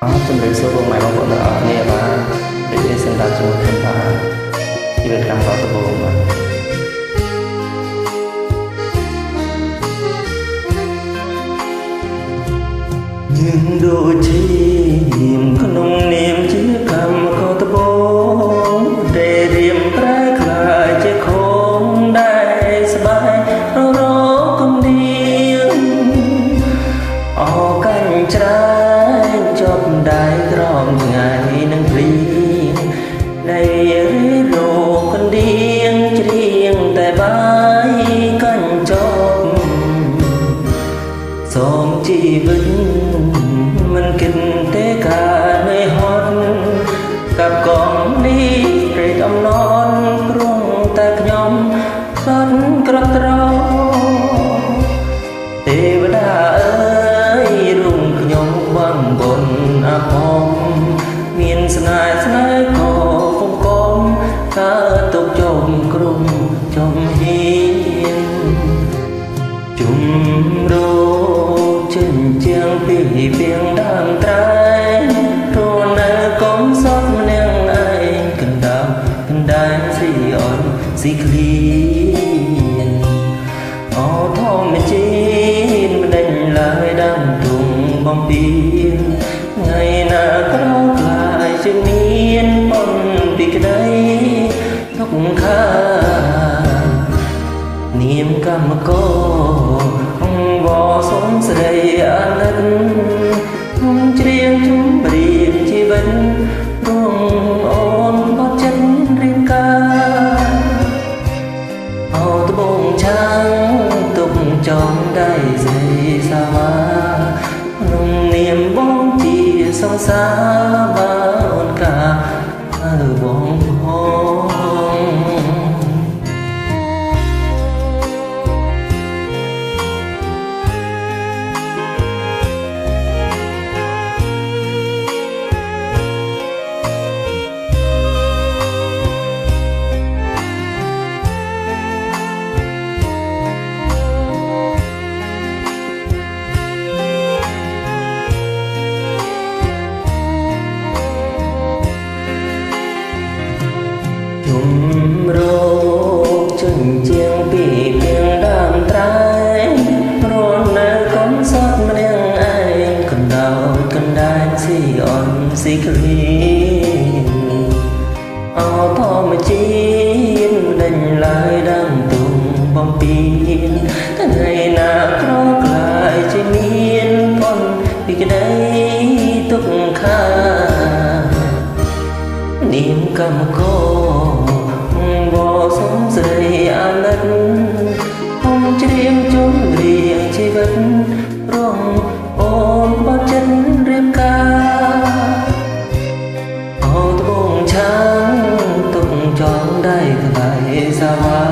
ជំរាបសួរបងប្អូនទាំងអស់គ្នាបាទដូចនេះសន្តាជាមួយខ្ញុំបាទជីវិតកម្មករដំបូងបាទយើងដូចជាក្នុងនាមជាកម្មករដំបូងដែលរៀមប្រែខ្លាយជាខំដែលស្បែកររកុំឌៀងអកាញ់ច្រាយចប់ដៃក្រមថ្ងៃនឹងព្រៀងនៃរីរោកណ្ដៀងច្រៀងតែបាយកាញ់ចប់សូមជីវិតមិនគិតទេការនៃហត់กับกองនេះព្រេកអំណនព្រោះតែខ្ញុំសត់ក្របត្រទេវតាអើយរុំខ្ញុំបងបុណ្យអភមមានស្នេហ៍ស្នេហ៍ក៏គុំគុំកើតទុកជុំក្រុមចំហៀនជុំរោចិញ្ជាំងពីពីងដើមត្រែព្រោះនៅកុំសត់ម្នាក់ឯងកណ្ដាលកណ្ដែងស៊ីអន់ស៊ីឃ្លៀនអូធម្មជាតិមិនដេញឡើយដើមទុំបំពេញថ្ងៃណាក្រោកខ្លាយជាមានប៉ុនពីក្ដីទុកខានាមកម្មករវសុំស្រីអាណិតខ្ញុំច្រៀងជុំព្រៀងជីវិតរួមអូនបត់ចិត្តរៀងការអោត្បូងឆាំងទុកចំដៃស្រីសាវាក្នុងនាមបងជាសង្សារបាអូនកាបងផងរោគចិញ្ជាំងពីពីងដើមត្រែព្រោះនៅកុំសត់ម្នាក់ឯងកណ្ដោកណ្ដែងស៊ីអន់ស៊ីឃ្លៀនអោធម្មជាតិមិនដេញឡើយដើមទុំបំពេញថ្ងៃណាក្រខ្លាយជាមានប៉ុនពីក្ដីទុកខានាមកម្មករសុំស្រីអាណិតខ្ញុំច្រៀងជុំរៀងជីវិតរងអូនបត់ចិត្តរៀបការអូត្បូងឆាំងទុកចងដៃក្បែរសាវា